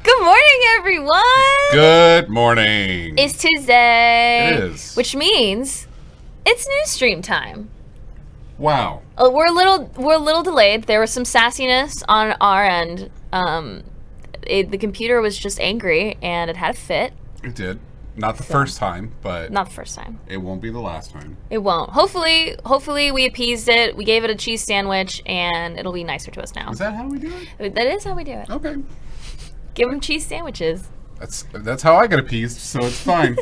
Good morning, everyone. Good morning. It's Tuesday. It is. Which means it's news stream time. Wow. We're a little delayed. There was some sassiness on our end. The computer was just angry, and it had a fit. It did. Not the first time, but... Not the first time. It won't be the last time. It won't. Hopefully we appeased it. We gave it a cheese sandwich, and it'll be nicer to us now. Is that how we do it? That is how we do it. Okay. Give them cheese sandwiches. That's how I get appeased, so it's fine.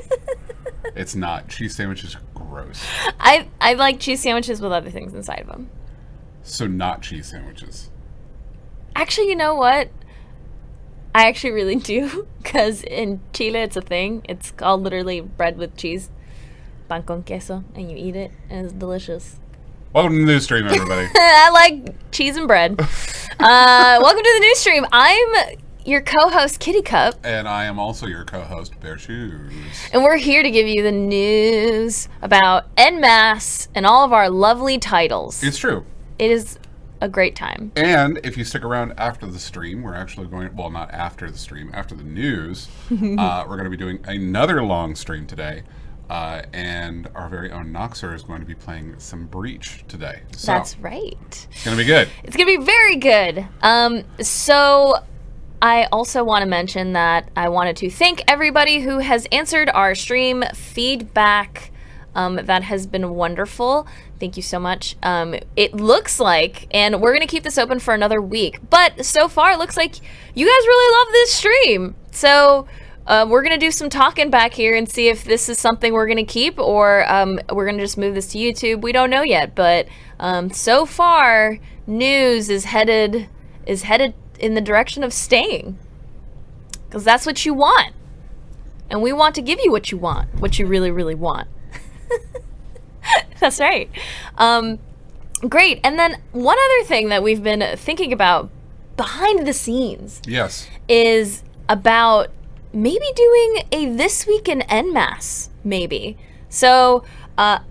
It's not. Cheese sandwiches are gross. I like cheese sandwiches with other things inside of them. So not cheese sandwiches. Actually, you know what? I actually really do, because in Chile it's a thing. It's called literally bread with cheese, pan con queso, and you eat it, and it's delicious. Welcome to the news stream, everybody. I like cheese and bread. Welcome to the news stream. I'm your co-host, KitTeaCup. And I am also your co-host, BearShoes. And we're here to give you the news about en masse and all of our lovely titles. It's true. It is a great time. And if you stick around after the stream, we're actually going, well, not after the stream, after the news, we're going to be doing another long stream today. And our very own Noxer is going to be playing some Breach today. So, that's right. It's going to be good. It's going to be very good. So I also want to mention that I wanted to thank everybody who has answered our stream feedback. That has been wonderful. Thank you so much. It looks like, and we're going to keep this open for another week, but so far it looks like you guys really love this stream. So we're going to do some talking back here and see if this is something we're going to keep, or we're going to just move this to YouTube. We don't know yet, but so far news is headed in the direction of staying, because that's what you want. And we want to give you what you want, what you really, really want. That's right. Great. And then one other thing that we've been thinking about behind the scenes, yes, is about maybe doing a This Week in en masse, maybe. So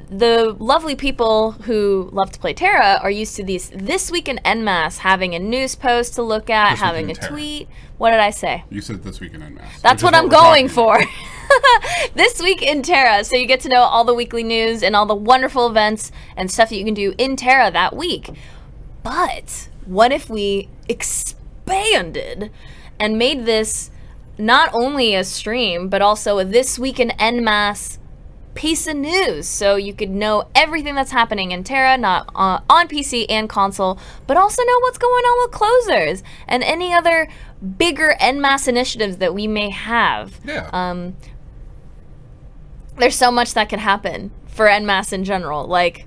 the lovely people who love to play Terra are used to these This Week in en masse, having a news post to look at, This having a Terra. Tweet. What did I say? You said This Week in en masse. That's what I'm going for. This week in Terra. So you get to know all the weekly news and all the wonderful events and stuff that you can do in Terra that week. But what if we expanded and made this not only a stream, but also a This Week in en masse piece of news, so you could know everything that's happening in Terra, not on PC and console, but also know what's going on with closers and any other bigger en masse initiatives that we may have. Yeah. There's so much that could happen for en masse in general. Like,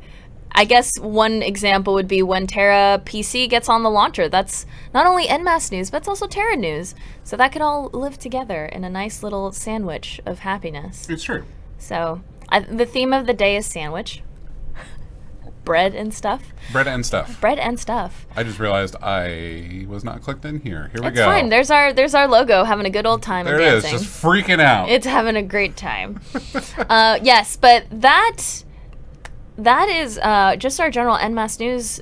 I guess one example would be when Terra PC gets on the launcher. That's not only en masse news, but it's also Terra news. So that could all live together in a nice little sandwich of happiness. It's true. So the theme of the day is sandwich. Bread and stuff. Bread and stuff. Bread and stuff. I just realized I was not clicked in here. Here we It's go. fine. There's our logo having a good old time There and it is, dancing. just freaking out. It's having a great time. Yes, but that is just our general en masse news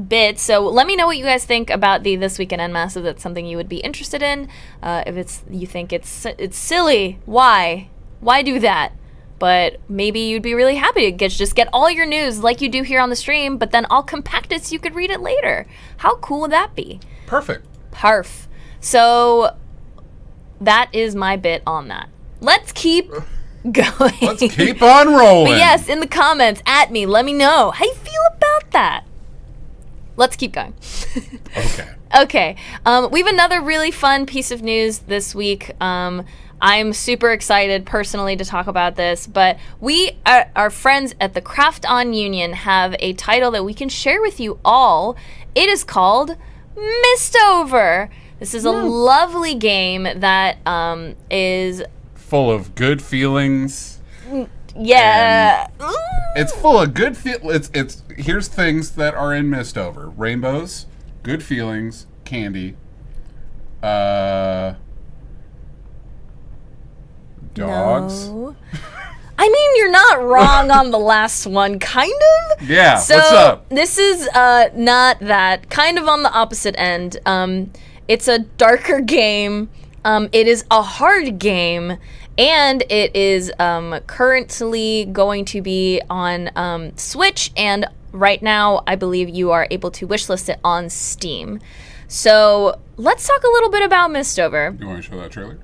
bit. So let me know what you guys think about the This Week in en masse. If that's something you would be interested in. If you think it's silly, why do that? But maybe you'd be really happy to just get all your news like you do here on the stream, but then I'll compact it so you could read it later. How cool would that be? Perfect. Perf. So that is my bit on that. Let's keep going. Let's keep on rolling. But yes, in the comments, at me, let me know how you feel about that. Let's keep going. Okay. Okay. We have another really fun piece of news this week. I'm super excited personally to talk about this, but our friends at the Krafton Union have a title that we can share with you all. It is called MISTOVER. This is a lovely game that is full of good feelings. Yeah. It's full of good it's here's things that are in MISTOVER. Rainbows, good feelings, candy, dogs. No. I mean, you're not wrong on the last one, kind of. Yeah, so what's up? This is not that. Kind of on the opposite end. It's a darker game. It is a hard game, and it is currently going to be on Switch, and right now I believe you are able to wishlist it on Steam. So let's talk a little bit about MISTOVER. You want to show that trailer?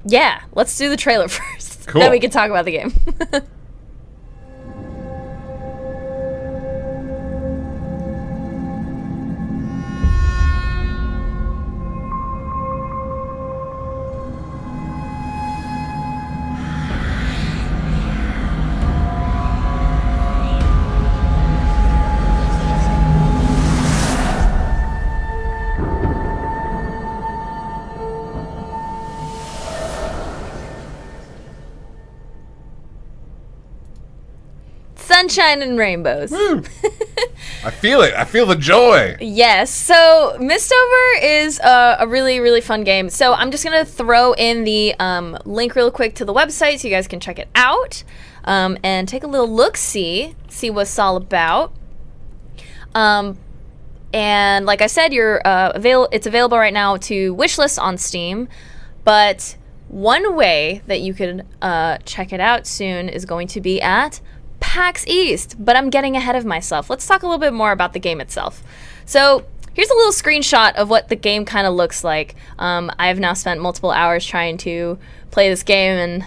Yeah, let's do the trailer first. Cool. Then we can talk about the game. Sunshine and rainbows. Woo. I feel it. I feel the joy. Yes. So MISTOVER is a really, really fun game. So I'm just going to throw in the link real quick to the website so you guys can check it out and take a little look-see, see what it's all about. And like I said, it's available right now to wishlist on Steam. But one way that you could check it out soon is going to be at PAX East, but I'm getting ahead of myself. Let's talk a little bit more about the game itself. So here's a little screenshot of what the game kind of looks like. I've now spent multiple hours trying to play this game, and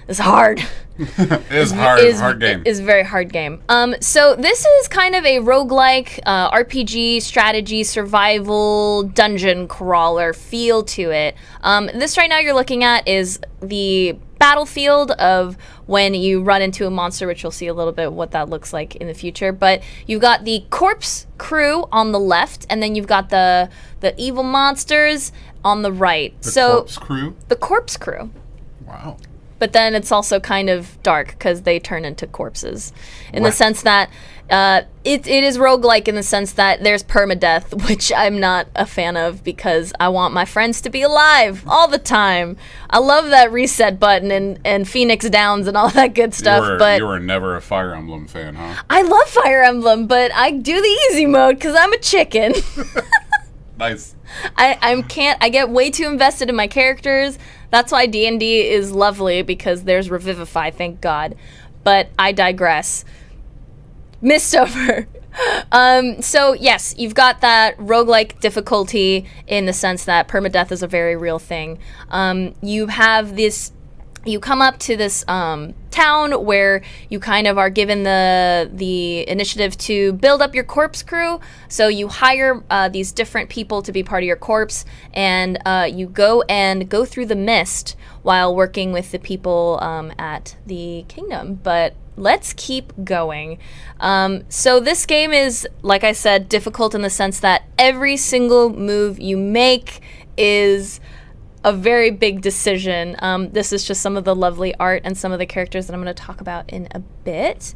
it's hard. It's hard. It's a hard game. It's a very hard game. So this is kind of a roguelike RPG strategy survival dungeon crawler feel to it. This right now you're looking at is the battlefield of when you run into a monster, which you'll see a little bit what that looks like in the future. But you've got the corpse crew on the left, and then you've got the evil monsters on the right. The corpse crew? The corpse crew. Wow. But then it's also kind of dark because they turn into corpses in the sense that it is roguelike in the sense that there's permadeath, which I'm not a fan of because I want my friends to be alive all the time. I love that reset button and Phoenix Downs and all that good stuff. But you were never a Fire Emblem fan, huh? I love Fire Emblem, but I do the easy mode because I'm a chicken. Nice. I get way too invested in my characters. That's why D&D is lovely because there's Revivify, thank God. But I digress. MISTOVER. So yes, you've got that roguelike difficulty in the sense that permadeath is a very real thing. You come up to this town where you kind of are given the initiative to build up your corpse crew. So you hire these different people to be part of your corpse, and you go through the mist while working with the people at the kingdom. But let's keep going. So this game is, like I said, difficult in the sense that every single move you make is a very big decision. This is just some of the lovely art and some of the characters that I'm going to talk about in a bit.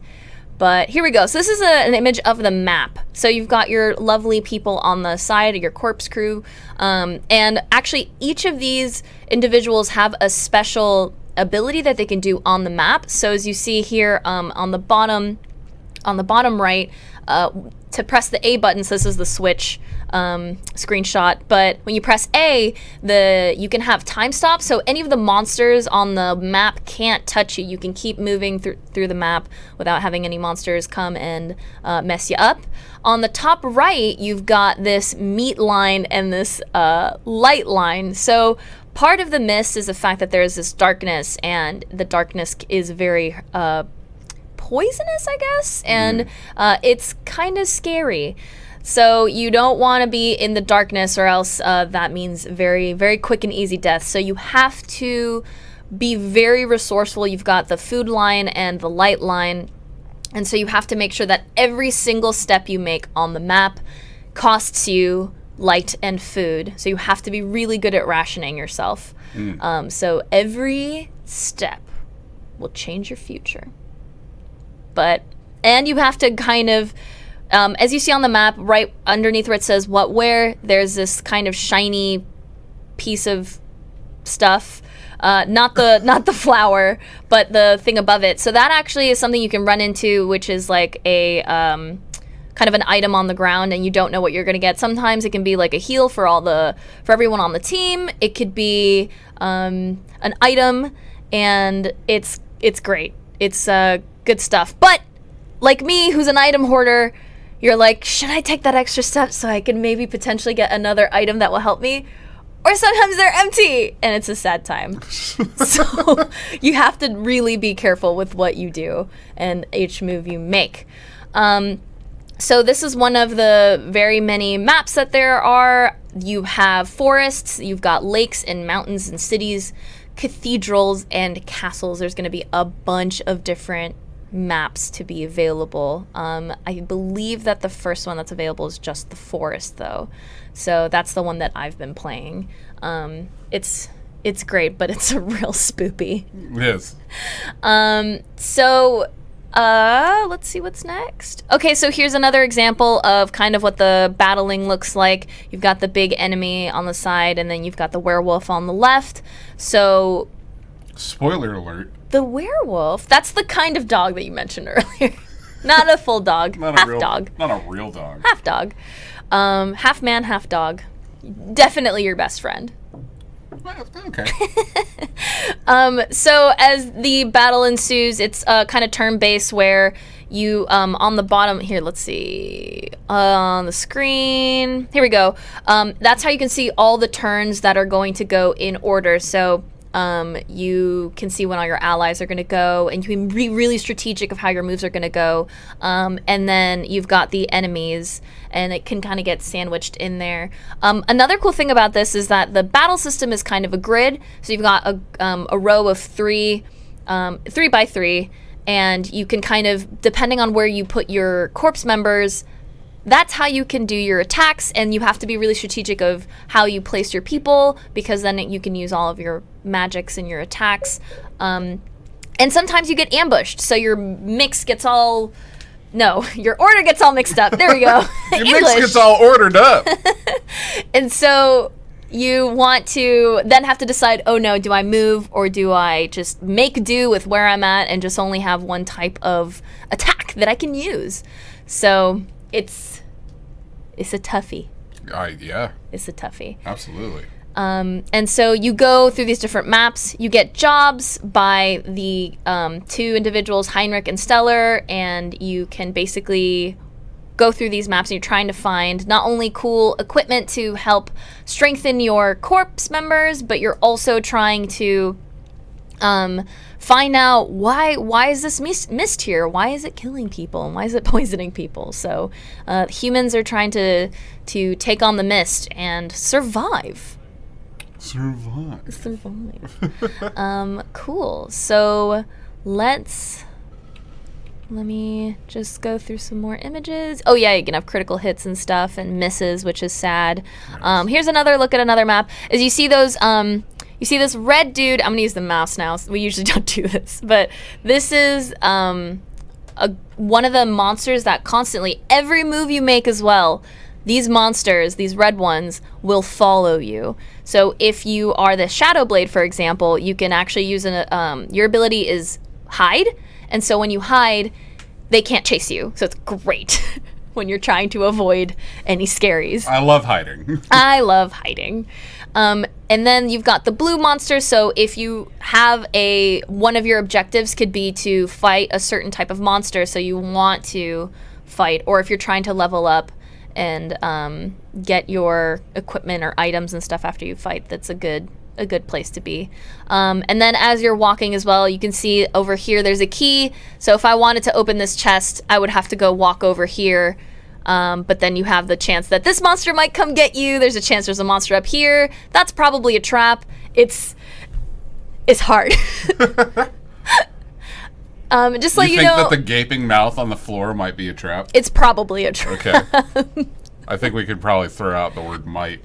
But here we go. So this is an image of the map. So you've got your lovely people on the side of your corpse crew. And actually, each of these individuals have a special ability that they can do on the map. So as you see here on the bottom right, to press the A button, so this is the Switch screenshot, but when you press A, you can have time stop, so any of the monsters on the map can't touch you. You can keep moving through the map without having any monsters come and mess you up. On the top right, you've got this meat line and this light line. So part of the mist is the fact that there is this darkness, and the darkness is very poisonous, I guess, and it's kind of scary. So you don't want to be in the darkness, or else that means very, very quick and easy death. So you have to be very resourceful. You've got the food line and the light line, and so you have to make sure that every single step you make on the map costs you light and food. So you have to be really good at rationing yourself. So every step will change your future. And you have to kind of, as you see on the map, right underneath where it says what where, there's this kind of shiny piece of stuff. Not the flower, but the thing above it. So that actually is something you can run into, which is like a kind kind of an item on the ground and you don't know what you're going to get. Sometimes it can be like a heal for everyone on the team. It could be an item, and it's great. It's good stuff. But like me, who's an item hoarder, you're like, should I take that extra step so I can maybe potentially get another item that will help me? Or sometimes they're empty, and it's a sad time. So you have to really be careful with what you do and each move you make. So this is one of the very many maps that there are. You have forests, you've got lakes and mountains and cities, cathedrals and castles. There's going to be a bunch of different maps to be available. I believe that the first one that's available is just the forest, though. So that's the one that I've been playing. It's great, but it's a real spoopy. It is. Let's see what's next. Okay, so here's another example of kind of what the battling looks like. You've got the big enemy on the side, and then you've got the werewolf on the left. So, spoiler alert. The werewolf, that's the kind of dog that you mentioned earlier. Not a full dog, half dog. Not a real dog. Half dog. Half man, half dog. Definitely your best friend. Okay. So as the battle ensues, it's kind of turn-based where you, on the bottom, here, let's see, on the screen, here we go. That's how you can see all the turns that are going to go in order. So you can see when all your allies are going to go, and you can be really strategic of how your moves are going to go. And then you've got the enemies, and it can kind of get sandwiched in there. Another cool thing about this is that the battle system is kind of a grid. So you've got a row of three by three, and you can kind of, depending on where you put your corpse members, that's how you can do your attacks, and you have to be really strategic of how you place your people, because then you can use all of your magics and your attacks. And sometimes you get ambushed, so your mix gets all... No, your order gets all mixed up. There we go. Your mix gets all ordered up. And so you want to then have to decide, oh no, do I move or do I just make do with where I'm at and just only have one type of attack that I can use? So it's a toughie. Yeah. It's a toughie. Absolutely. And so you go through these different maps. You get jobs by the two individuals, Heinrich and Stellar, and you can basically go through these maps, and you're trying to find not only cool equipment to help strengthen your corpse members, but you're also trying to find out why is this mist here? Why is it killing people? And why is it poisoning people? So humans are trying to take on the mist and survive. Survive. Cool. So let me just go through some more images. Oh yeah, you can have critical hits and stuff and misses, which is sad. Nice. Here's another look at another map. As you see those, you see this red dude. I'm gonna use the mouse now. We usually don't do this, but this is one of the monsters that constantly, every move you make as well, these monsters, these red ones, will follow you. So if you are the Shadow Blade, for example, you can actually use your ability is hide, and so when you hide, they can't chase you. So it's great when you're trying to avoid any scaries. I love hiding. I love hiding. And then you've got the blue monster. So if you have one of your objectives could be to fight a certain type of monster, so you want to fight, or if you're trying to level up and get your equipment or items and stuff after you fight, that's a good place to be. And then as you're walking as well, you can see over here there's a key. So if I wanted to open this chest, I would have to go walk over here. But then you have the chance that this monster might come get you. There's a chance there's a monster up here. That's probably a trap. It's hard. Just like you think that the gaping mouth on the floor might be a trap? It's probably a trap. Okay. I think we could probably throw out the word might.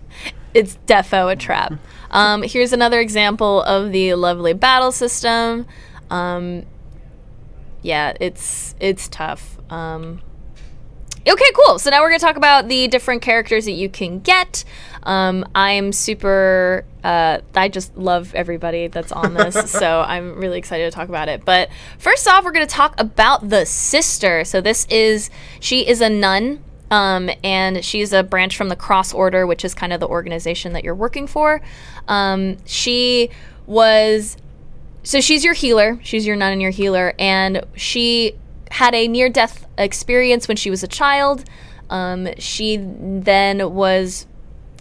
It's defo a trap. Here's another example of the lovely battle system. Yeah, it's tough. Okay, cool. So now we're going to talk about the different characters that you can get. I'm super... I just love everybody that's on this, so I'm really excited to talk about it. But first off, we're going to talk about the sister. So she is a nun, and she's a branch from the Cross Order, which is kind of the organization that you're working for. So she's your healer. She's your nun and your healer, and she had a near-death experience when she was a child. She then was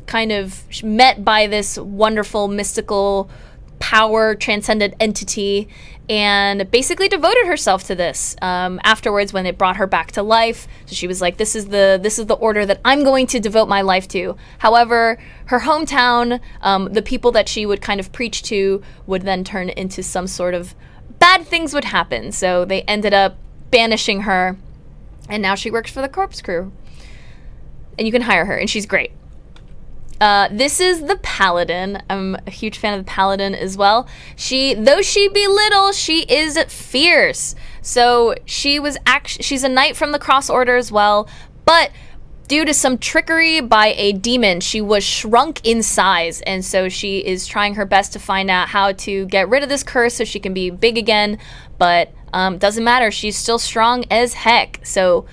kind of met by this wonderful mystical power transcendent entity and basically devoted herself to this afterwards when it brought her back to life. So she was like, this is the order that I'm going to devote my life to. However, her hometown, the people that she would kind of preach to would then turn into some sort of bad things would happen. So they ended up banishing her, and now she works for the corpse crew. And you can hire her, and she's great. This is the Paladin. I'm a huge fan of the Paladin as well. Though she be little, she is fierce. So she's a knight from the Cross Order as well, but due to some trickery by a demon, she was shrunk in size, and so she is trying her best to find out how to get rid of this curse so she can be big again, but doesn't matter. She's still strong as heck, so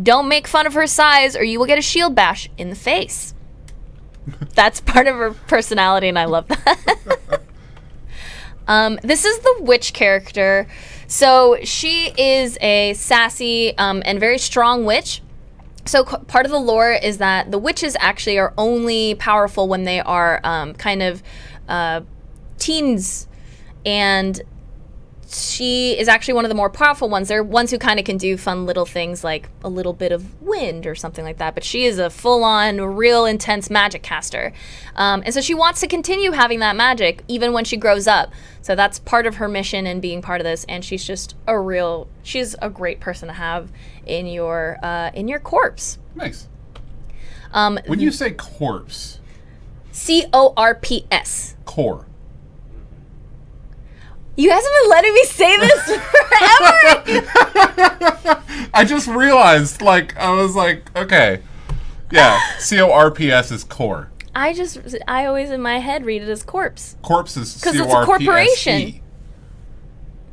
don't make fun of her size or you will get a shield bash in the face. That's part of her personality, and I love that. This is the witch character. So she is a sassy and very strong witch. So part of the lore is that the witches actually are only powerful when they are kind of teens, and she is actually one of the more powerful ones. They're ones who kind of can do fun little things like a little bit of wind or something like that, but she is a full-on, real intense magic caster. And so she wants to continue having that magic even when she grows up. So that's part of her mission in being part of this, and she's just she's a great person to have in your corpse. Nice. When you say corpse... C-O-R-P-S. Core. You guys have been letting me say this forever. I just realized, I was like, okay. Yeah, C-O-R-P-S is core. I always in my head read it as corpse. Corpse is C-O-R-P-S-E. Because it's a corporation.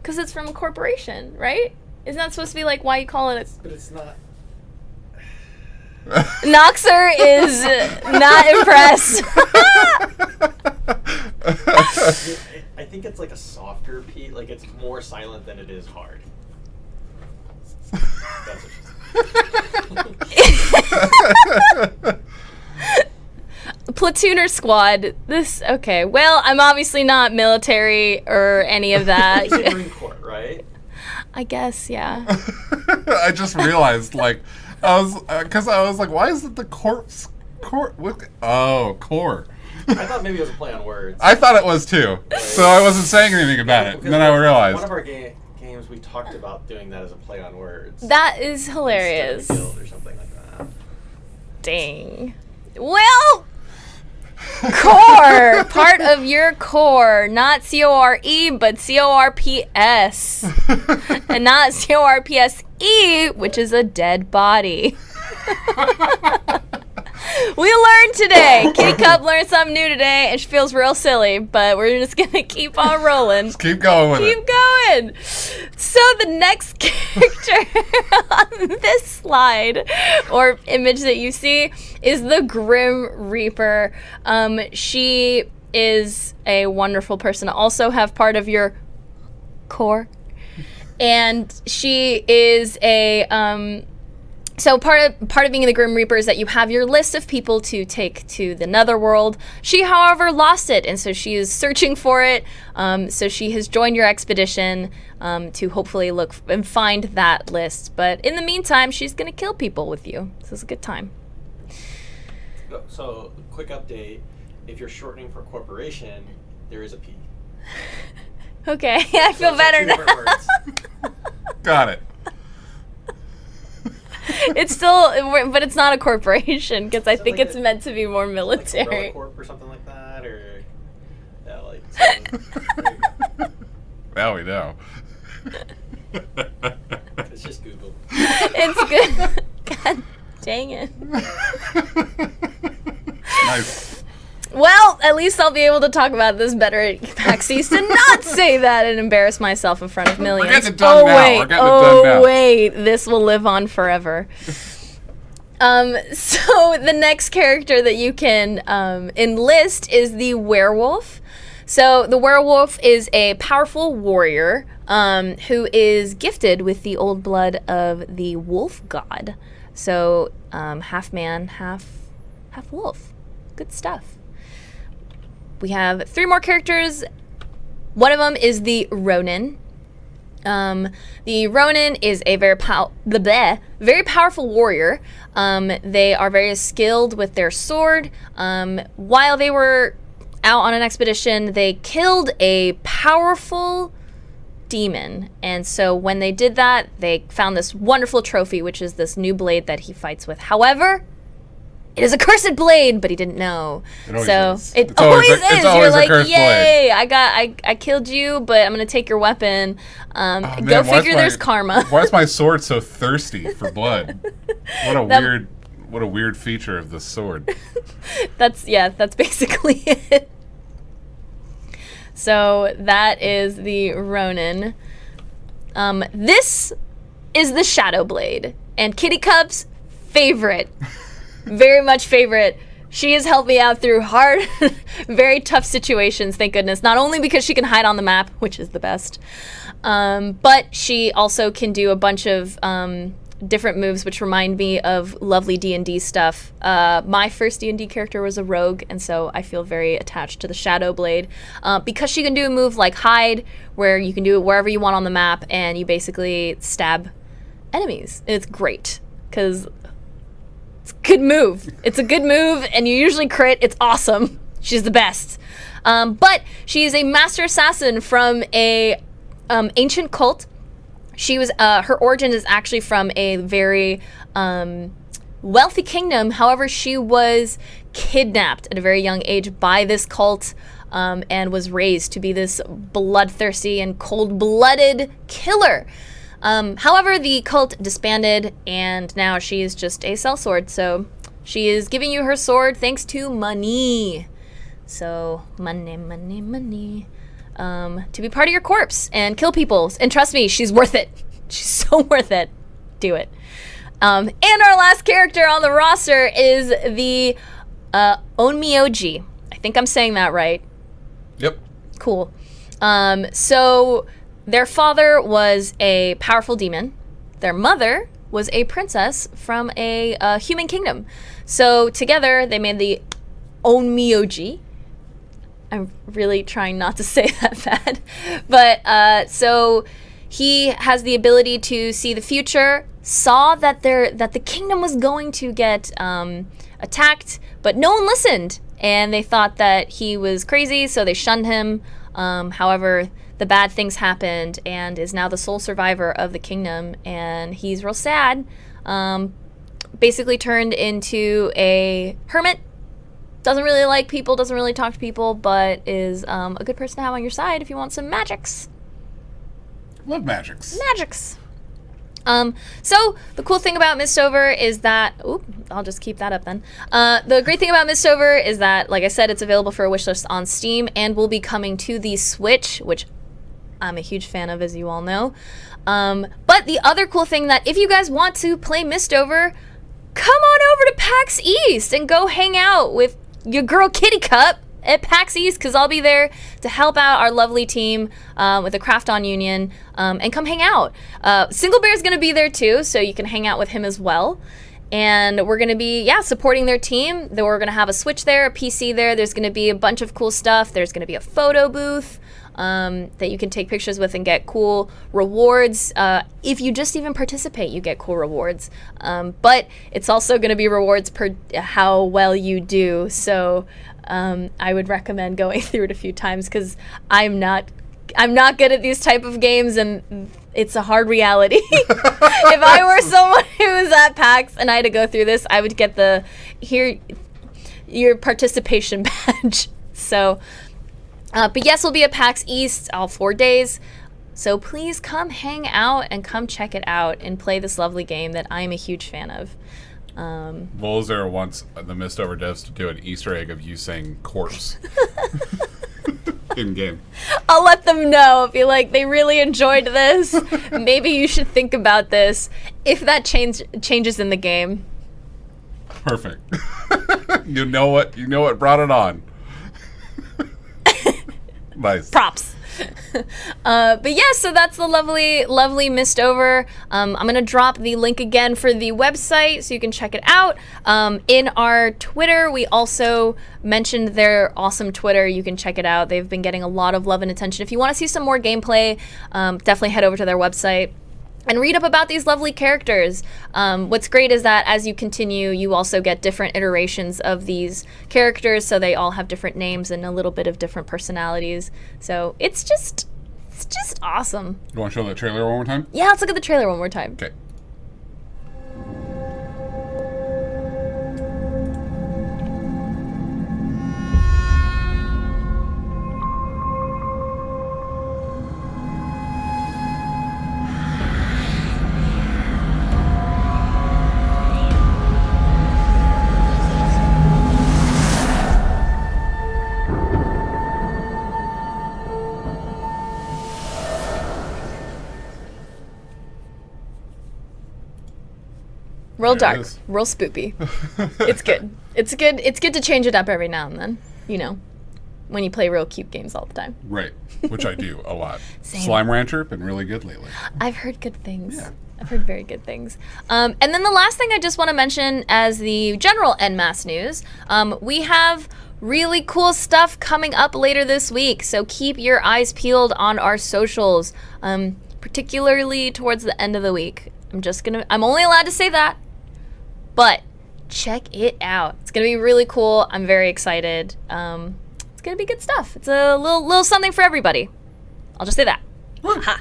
Because it's from a corporation, right? Isn't that supposed to be like why you call it But it's not. Noxer is not impressed. I think it's like a softer P, like it's more silent than it is hard. That's what she said. Platoon or squad? Okay. Well, I'm obviously not military or any of that. It's Marine Corps, right? I guess, yeah. I just realized, I was like, why is it the corpse? Core? Oh, core. I thought maybe it was a play on words. I thought it was too, so I wasn't saying anything about it. And then I realized. One of our games we talked about doing that as a play on words. That is hilarious. Instead of guild or something like that. Dang. Well, core. Part of your core. Not C-O-R-E, but C-O-R-P-S. And not C-O-R-P-S-E, which is a dead body. We learned today. KitTeaCup learned something new today, and she feels real silly, but we're just going to keep on rolling. Just keep going with it. Keep going. So the next character on this slide, or image that you see, is the Grim Reaper. She is a wonderful person to also have part of your core. And she is a... So part of being the Grim Reaper is that you have your list of people to take to the Netherworld. She, however, lost it, and so she is searching for it. So she has joined your expedition to hopefully look and find that list. But in the meantime, she's going to kill people with you. So it's a good time. So, quick update. If you're shortening for corporation, there is a P. Okay, I feel better now. Got it. It's still, but it's not a corporation because I think like it's meant to be more military. Like Corp or something like that, or yeah, like. Now we know. It's just Google. It's good. God. Dang it. Nice. Well, at least I'll be able to talk about this better at PAX East and not say that and embarrass myself in front of millions. We're getting it done now. Wait, We're getting it done now. Wait, this will live on forever. So the next character that you can enlist is the werewolf. So the werewolf is a powerful warrior who is gifted with the old blood of the wolf god. So half man, half wolf. Good stuff. We have 3 more characters. One of them is the Ronin. The Ronin is a very powerful warrior. They are very skilled with their sword. While they were out on an expedition, they killed a powerful demon. And so when they did that, they found this wonderful trophy, which is this new blade that he fights with. However, it is a cursed blade, but he didn't know. It always is. is. You're like, yay! I killed you, but I'm gonna take your weapon. Go figure. There's karma. Why is my sword so thirsty for blood? What a weird feature of the sword. That's basically it. So that is the Ronin. This is the Shadow Blade, and KitTeaCup's favorite. Very much favorite. She has helped me out through hard, very tough situations, thank goodness. Not only because she can hide on the map, which is the best, but she also can do a bunch of different moves which remind me of lovely D&D stuff. My first D&D character was a rogue, and so I feel very attached to the Shadow Blade. Because she can do a move like hide, where you can do it wherever you want on the map, and you basically stab enemies. And it's great, because it's a good move. It's a good move, and you usually crit. It's awesome. She's the best. But she is a master assassin from a ancient cult. She was her origin is actually from a very wealthy kingdom. However, she was kidnapped at a very young age by this cult and was raised to be this bloodthirsty and cold-blooded killer. However, the cult disbanded, and now she is just a sellsword. So she is giving you her sword thanks to money. So money. To be part of your corpse and kill people. And trust me, she's worth it. She's so worth it. Do it. And our last character on the roster is the Onmyoji. I think I'm saying that right. Yep. Cool. So their father was a powerful demon. Their mother was a princess from a human kingdom. So together they made the Onmyoji. I'm really trying not to say that bad. But so he has the ability to see the future, saw that the kingdom was going to get attacked, but no one listened. And they thought that he was crazy, so they shunned him. However, the bad things happened, and is now the sole survivor of the kingdom. And he's real sad. Basically turned into a hermit. Doesn't really like people, doesn't really talk to people, but is a good person to have on your side if you want some magics. Love magics. So the cool thing about MISTOVER is that, I'll just keep that up then. The great thing about MISTOVER is that, like I said, it's available for a wishlist on Steam and will be coming to the Switch, which I'm a huge fan of, as you all know. But the other cool thing that if you guys want to play MISTOVER, come on over to PAX East and go hang out with your girl KitTeaCup at PAX East, because I'll be there to help out our lovely team with the Krafton Union, and come hang out. Single Bear's going to be there too, so you can hang out with him as well. And we're going to be, supporting their team. Then we're going to have a Switch there, a PC there. There's going to be a bunch of cool stuff. There's going to be a photo booth that you can take pictures with and get cool rewards. If you just even participate, you get cool rewards. But it's also going to be rewards per how well you do. So I would recommend going through it a few times, because I'm not good at these type of games, and it's a hard reality. If I were someone who was at PAX and I had to go through this, I would get your participation badge. So, but yes, we'll be at PAX East all 4 days. So please come hang out and come check it out and play this lovely game that I'm a huge fan of. Volzer wants the MISTOVER devs to do an Easter egg of you saying corpse in game. I'll let them know. Be like, they really enjoyed this. Maybe you should think about this. If that changes in the game. Perfect. You know what brought it on. Nice. Props. But yeah, so that's the lovely MISTOVER. I'm gonna drop the link again for the website so you can check it out. In our Twitter, we also mentioned their awesome Twitter. You can check it out. They've been getting a lot of love and attention. If you want to see some more gameplay, definitely head over to their website and read up about these lovely characters. What's great is that as you continue, you also get different iterations of these characters, so they all have different names and a little bit of different personalities. So it's just awesome. You want to show the trailer one more time? Yeah, let's look at the trailer one more time. Okay. Real There it dark, is. real spoopy. It's good. It's good to change it up every now and then, you know, when you play real cute games all the time. Right. Which I do a lot. Same. Slime Rancher, been really good lately. I've heard good things. Yeah. I've heard very good things. And then the last thing I just want to mention as the general NMAS news, we have really cool stuff coming up later this week. So keep your eyes peeled on our socials, particularly towards the end of the week. I'm only allowed to say that, but check it out. It's gonna be really cool. I'm very excited. It's gonna be good stuff. It's a little something for everybody. I'll just say that. Ha.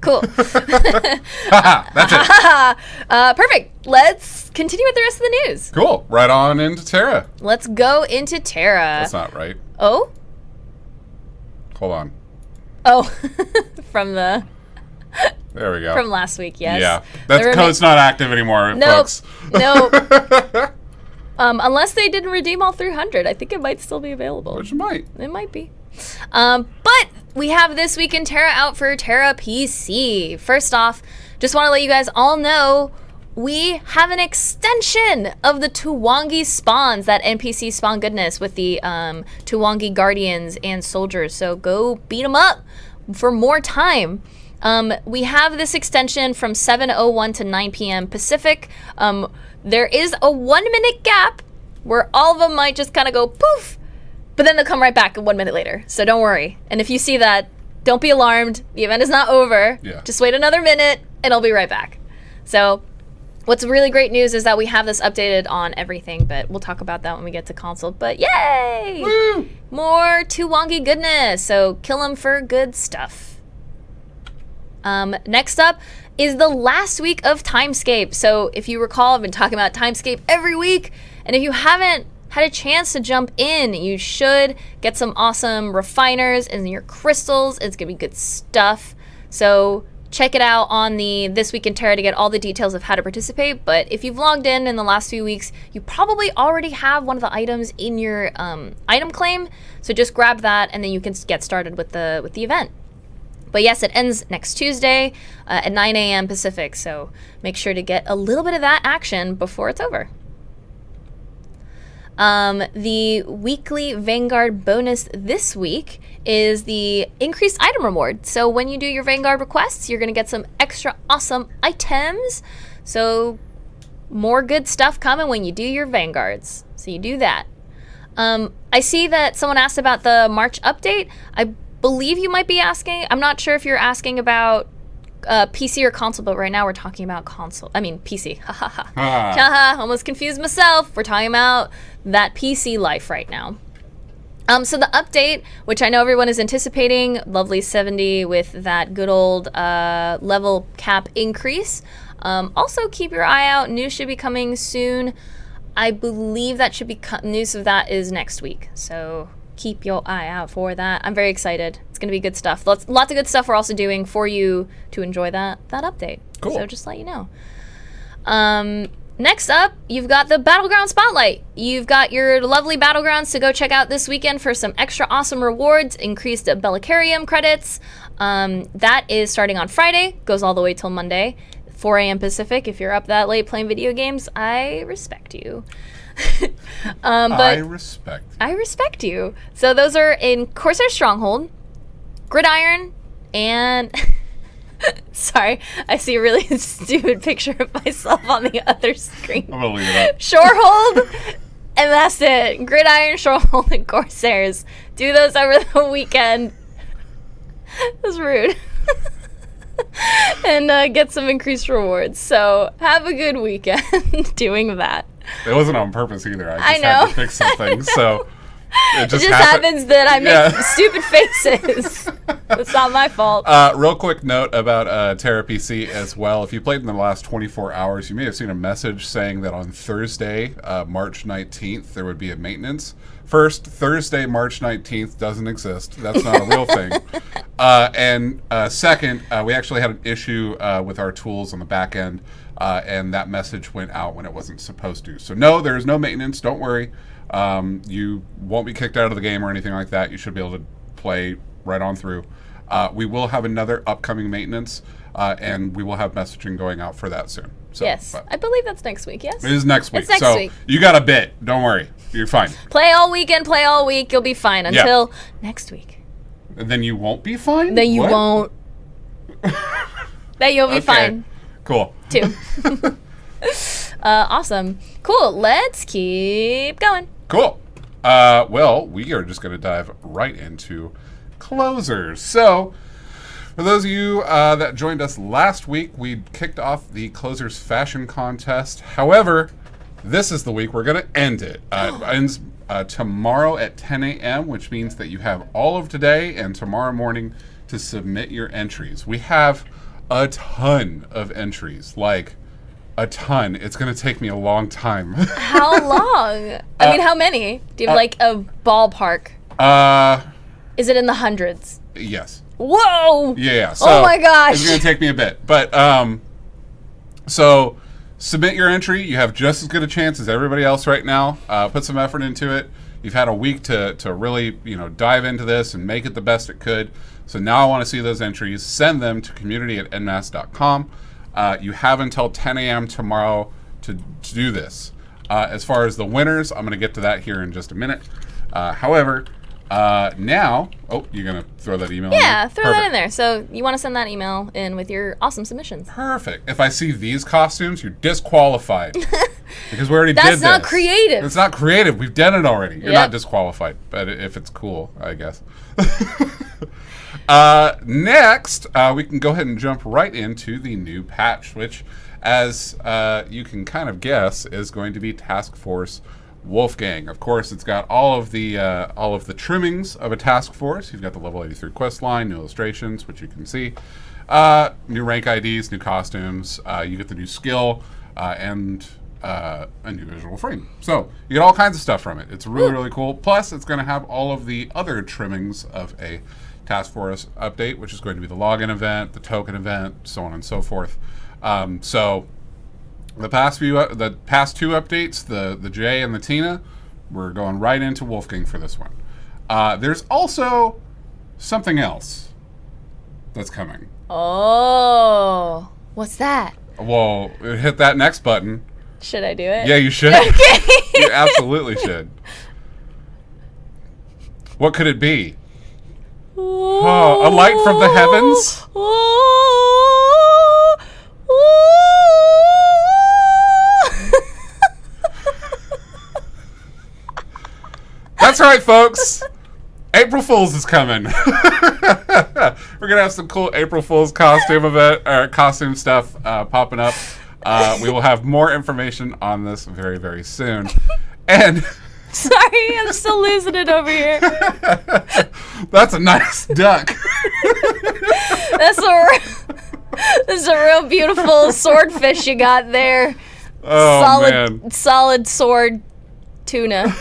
Cool. Haha, that's it. Perfect. Let's continue with the rest of the news. Cool. Right on into Terra. Let's go into Terra. That's not right. Oh? Hold on. Oh. From There we go. from last week, yes. Yeah. That's because it's not active anymore, Nope. folks. Nope. Unless they didn't redeem all 300, I think it might still be available. Which might. It might be. But we have This Week in Terra out for Terra PC. First off, just want to let you guys all know we have an extension of the Tuwangi spawns, that NPC spawn goodness with the Tuwangi guardians and soldiers. So go beat them up for more time. We have this extension from 7:01 to 9 p.m. Pacific. There is a 1 minute gap where all of them might just kind of go poof, but then they'll come right back 1 minute later. So don't worry. And if you see that, don't be alarmed. The event is not over. Yeah. Just wait another minute and it'll be right back. So what's really great news is that we have this updated on everything, but we'll talk about that when we get to console. But yay! Woo! More Tuwangi goodness. So kill them for good stuff. Next up is the last week of Timescape. So if you recall, I've been talking about Timescape every week, and if you haven't had a chance to jump in, you should get some awesome refiners and your crystals. It's gonna be good stuff. So check it out on the This Week in Terra to get all the details of how to participate. But if you've logged in the last few weeks, you probably already have one of the items in your item claim. So just grab that, and then you can get started with the event. But yes, it ends next Tuesday at 9 a.m. Pacific, so make sure to get a little bit of that action before it's over. The weekly Vanguard bonus this week is the increased item reward. So when you do your Vanguard requests, you're going to get some extra awesome items. So more good stuff coming when you do your Vanguards. So you do that. I see that someone asked about the March update. I believe you might be asking. I'm not sure if you're asking about PC or console, but right now we're talking about console. I mean PC. Ha ha ha. Haha. Almost confused myself. We're talking about that PC life right now. So the update, which I know everyone is anticipating, lovely 70 with that good old level cap increase. Also keep your eye out. News should be coming soon. I believe that should be news of that is next week. So keep your eye out for that. I'm very excited. It's going to be good stuff. Lots of good stuff we're also doing for you to enjoy that update. Cool. So just let you know. Next up, you've got the Battlegrounds Spotlight. You've got your lovely Battlegrounds to go check out this weekend for some extra awesome rewards, increased Bellicarium credits. That is starting on Friday, goes all the way till Monday, 4 a.m. Pacific. If you're up that late playing video games, I respect you. I respect you. So those are in Corsair Stronghold, Gridiron, and... Sorry, I see a really stupid picture of myself on the other screen. I'm gonna leave it up. Shorehold, and that's it. Gridiron, Shorehold, and Corsairs. Do those over the weekend. That's rude. And get some increased rewards. So have a good weekend doing that. It wasn't on purpose either. I just know. had to fix some things, so it just happens that I make stupid faces. It's not my fault. Real quick note about Terra PC as well. If you played in the last 24 hours, you may have seen a message saying that on Thursday, March 19th, there would be a maintenance. First, Thursday, March 19th doesn't exist. That's not a real thing. And second, we actually had an issue with our tools on the back end, and that message went out when it wasn't supposed to. So no, there is no maintenance. Don't worry. You won't be kicked out of the game or anything like that. You should be able to play right on through. We will have another upcoming maintenance, and we will have messaging going out for that soon. So, yes, I believe that's next week, yes? It is next week. It's next so week. You got a bit. Don't worry. You're fine. Play all weekend, play all week. You'll be fine until next week. And then you won't be fine? Then you won't. Then you'll be fine. Cool. Too. Awesome. Cool. Let's keep going. Cool. Well, we are just going to dive right into closers. So, for those of you that joined us last week, we kicked off the closers fashion contest. However, this is the week we're going to end it. It ends tomorrow at 10 a.m., which means that you have all of today and tomorrow morning to submit your entries. We have a ton of entries, like a ton. It's going to take me a long time. How long? I mean, how many? Do you have like a ballpark? Is it in the hundreds? Yes. Whoa! Yeah. So oh my gosh! It's going to take me a bit, but so submit your entry. You have just as good a chance as everybody else right now. Put some effort into it. You've had a week to really dive into this and make it the best it could. So now I want to see those entries. Send them to community@nmas.com. You have until 10 a.m. tomorrow to do this. As far as the winners, I'm going to get to that here in just a minute. However, now, you're going to throw that email in there? Yeah, throw that in there. So you want to send that email in with your awesome submissions. Perfect. If I see these costumes, you're disqualified. Because we already did this. That's not creative. It's not creative. We've done it already. You're not disqualified. But if it's cool, I guess. Next, we can go ahead and jump right into the new patch, which, as you can kind of guess, is going to be Task Force Wolfgang. Of course, it's got all of the trimmings of a task force. You've got the level 83 quest line, new illustrations, which you can see, new rank IDs, new costumes. You get the new skill and a new visual frame. So you get all kinds of stuff from it. It's really, really cool. Plus, it's going to have all of the other trimmings of a task force update, which is going to be the login event, the token event, so on and so forth. So the past two updates, the J and the Tina, we're going right into Wolfgang for this one. There's also something else that's coming. Oh, what's that? Well, hit that next button. Should I do it? Yeah, you should. Okay. You absolutely should. What could it be? Oh, a light from the heavens? That's right, folks. April Fool's is coming. We're gonna have some cool April Fool's costume stuff popping up. We will have more information on this very, very soon. And sorry, I'm still losing it over here. That's a nice duck. That's a real beautiful swordfish you got there. Oh, man. Solid sword tuna.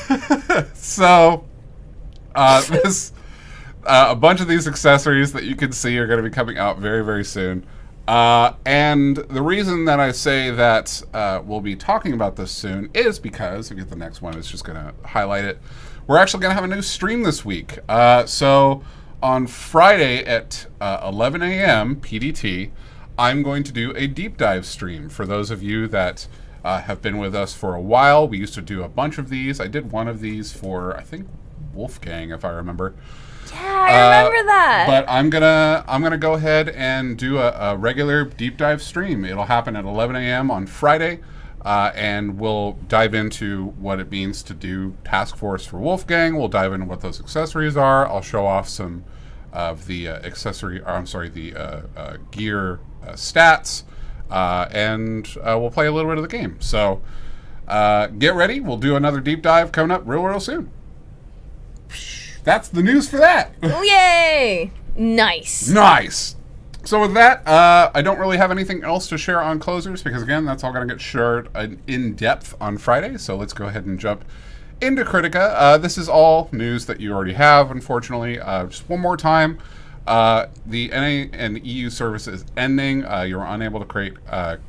So, a bunch of these accessories that you can see are going to be coming out very, very soon. And the reason that I say that we'll be talking about this soon is because, if you get the next one, it's just going to highlight it. We're actually going to have a new stream this week. So on Friday at 11 a.m. PDT, I'm going to do a deep dive stream. For those of you that have been with us for a while, we used to do a bunch of these. I did one of these for, I think, Wolfgang, if I remember. Yeah, I remember that. But I'm gonna go ahead and do a regular deep dive stream. It'll happen at 11 a.m. on Friday, and we'll dive into what it means to do Task Force for Wolfgang. We'll dive into what those accessories are. I'll show off some of the gear stats, and we'll play a little bit of the game. So get ready. We'll do another deep dive coming up real soon. That's the news for that. Yay! Nice. Nice. So with that, I don't really have anything else to share on closers because, again, that's all going to get shared in depth on Friday. So let's go ahead and jump into Kritika. This is all news that you already have, unfortunately. Just one more time. The NA and EU service is ending. You're unable to create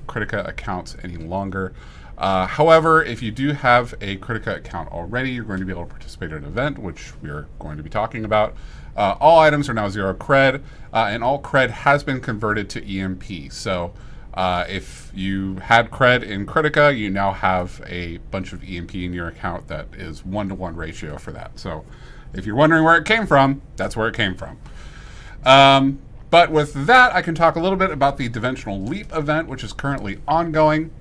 Kritika accounts any longer. However, if you do have a Kritika account already, you're going to be able to participate in an event, which we are going to be talking about. All items are now 0 cred, and all cred has been converted to EMP. So if you had cred in Kritika, you now have a bunch of EMP in your account that is 1-to-1 ratio for that. So if you're wondering where it came from, that's where it came from. But with that, I can talk a little bit about the Dimensional Leap event, which is currently ongoing.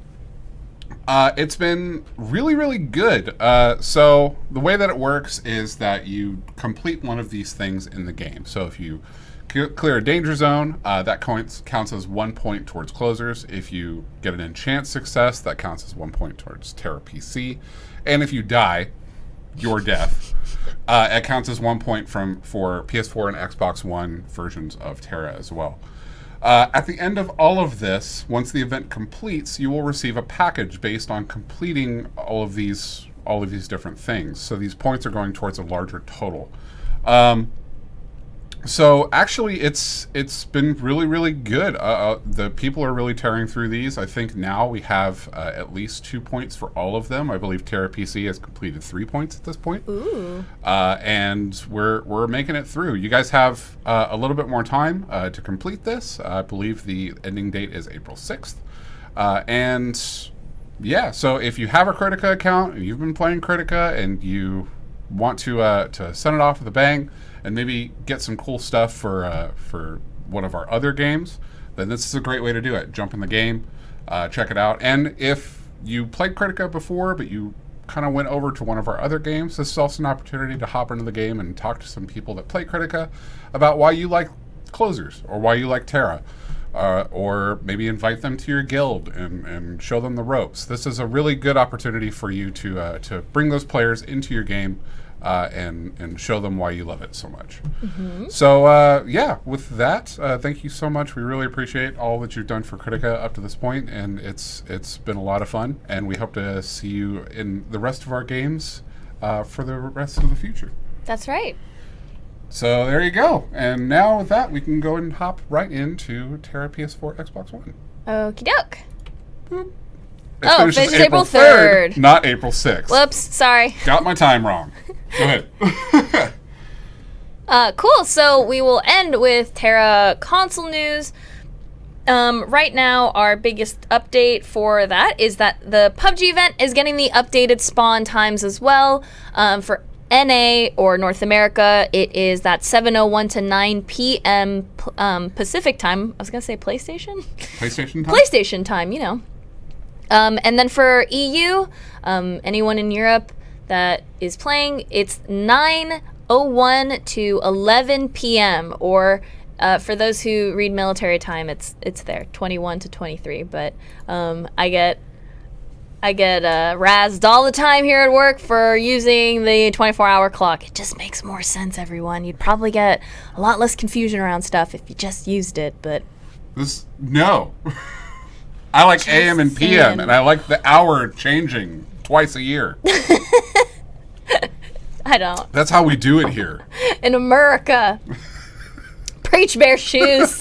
It's been really good. So the way that it works is that you complete one of these things in the game. So if you clear a danger zone, that counts as 1 point towards closers. If you get an enchant success, that counts as 1 point towards Terra PC. And if you die, your death, it counts as 1 point for PS4 and Xbox One versions of Tera as well. At the end of all of this, once the event completes, you will receive a package based on completing all of these different things. So these points are going towards a larger total. So actually, it's been really good. The people are really tearing through these. I think now we have at least 2 points for all of them. I believe Terra PC has completed 3 points at this point. Ooh. And we're making it through. You guys have a little bit more time to complete this. I believe the ending date is April 6th. And yeah, so if you have a Kritika account and you've been playing Kritika and you want to send it off with a bang and maybe get some cool stuff for one of our other games, then this is a great way to do it. Jump in the game, check it out. And if you played Kritika before, but you kind of went over to one of our other games, this is also an opportunity to hop into the game and talk to some people that play Kritika about why you like closers or why you like Tera. Or maybe invite them to your guild and show them the ropes. This is a really good opportunity for you to bring those players into your game and show them why you love it so much. Mm-hmm. So yeah, with that, thank you so much. We really appreciate all that you've done for Kritika up to this point, and it's been a lot of fun. And we hope to see you in the rest of our games for the rest of the future. That's right. So there you go. And now with that, we can go and hop right into Terra PS4 Xbox One. Okie doke. Boop. It finishes April 3rd. Not April 6th. Whoops, sorry. Got my time wrong. Go ahead. Cool. So we will end with Terra Console news. Right now, our biggest update for that is that the PUBG event is getting the updated spawn times as well. For NA or North America, it is that 7:01 to 9 p.m. Pacific time. I was gonna say PlayStation. PlayStation time. PlayStation time, you know. And then for EU, anyone in Europe that is playing, it's 9:01 to 11 p.m. Or for those who read military time, it's there 21 to 23. But I get razzed all the time here at work for using the 24-hour clock. It just makes more sense, everyone. You'd probably get a lot less confusion around stuff if you just used it, but... No. I like just AM and PM, and I like the hour changing twice a year. I don't. That's how we do it here. In America. Preach, BearShoes.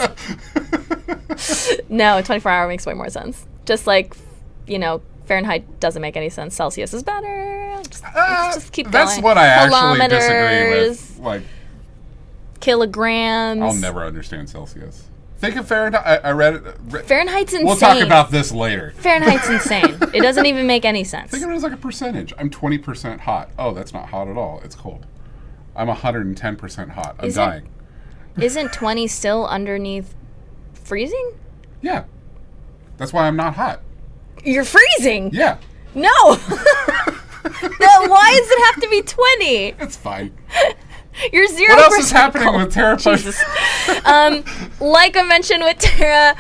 No, 24-hour makes way more sense. Just like, Fahrenheit doesn't make any sense. Celsius is better. Just keep going. That's what I actually disagree with. Like, kilograms. I'll never understand Celsius. Think of Fahrenheit. I read it. Fahrenheit's insane. We'll talk about this later. Fahrenheit's insane. It doesn't even make any sense. Think of it as like a percentage. I'm 20% hot. Oh, that's not hot at all. It's cold. I'm 110% hot. I'm dying. Isn't 20 still underneath freezing? Yeah. That's why I'm not hot. You're freezing? Yeah. No. No, why does it have to be 20? It's fine. You're 0%. What else is happening with Terra? Like I mentioned with Tera,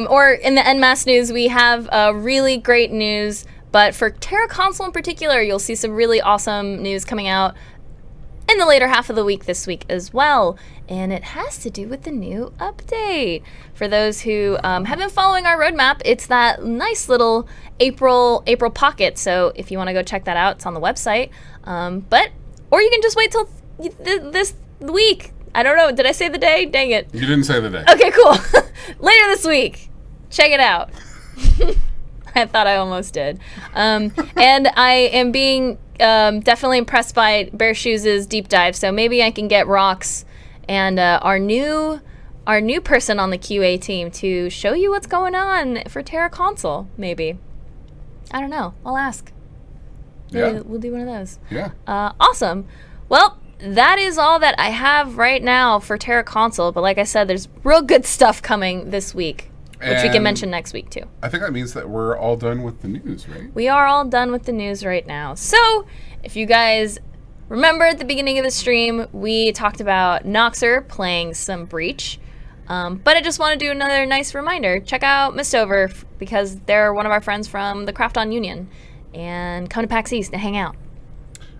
or in the NMAS news, we have really great news. But for Terra Console in particular, you'll see some really awesome news coming out in the later half of the week this week as well. And it has to do with the new update. For those who have been following our roadmap, it's that nice little April pocket. So if you want to go check that out, it's on the website. Or you can just wait till this week. I don't know. Did I say the day? Dang it. You didn't say the day. Okay, cool. Later this week. Check it out. I thought I almost did. And I am being definitely impressed by BearShoes' deep dive. So maybe I can get Rox and our new person on the QA team to show you what's going on for Terra Console, maybe. I don't know. I'll ask. Yeah. We'll do one of those. Yeah. Awesome. Well, that is all that I have right now for Terra Console. But like I said, there's real good stuff coming this week, which we can mention next week too. I think that means that we're all done with the news, right? We are all done with the news right now. So if you guys remember at the beginning of the stream, we talked about Noxer playing some Breach. But I just want to do another nice reminder. Check out MISTOVER because they're one of our friends from the Krafton Union. And come to PAX East and hang out.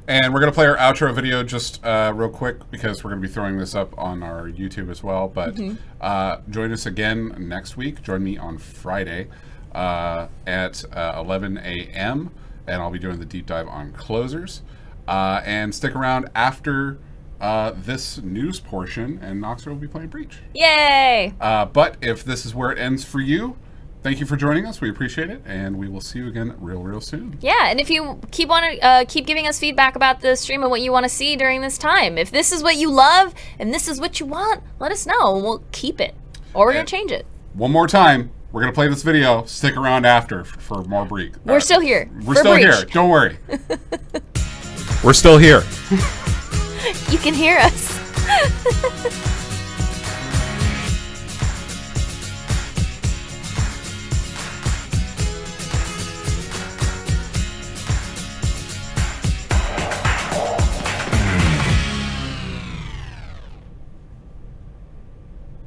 And we're going to play our outro video just real quick because we're going to be throwing this up on our YouTube as well. But join us again next week. Join me on Friday at 11 a.m. And I'll be doing the deep dive on closers. And stick around after this news portion, and Noxer will be playing Breach. Yay! But if this is where it ends for you, thank you for joining us. We appreciate it, and we will see you again real soon. Yeah, and if you keep giving us feedback about the stream and what you want to see during this time, if this is what you love and this is what you want, let us know, and we'll keep it, or we're gonna change it. One more time, we're gonna play this video. Stick around after for more Breach. We're still here. We're still here. Don't worry. We're still here. You can hear us.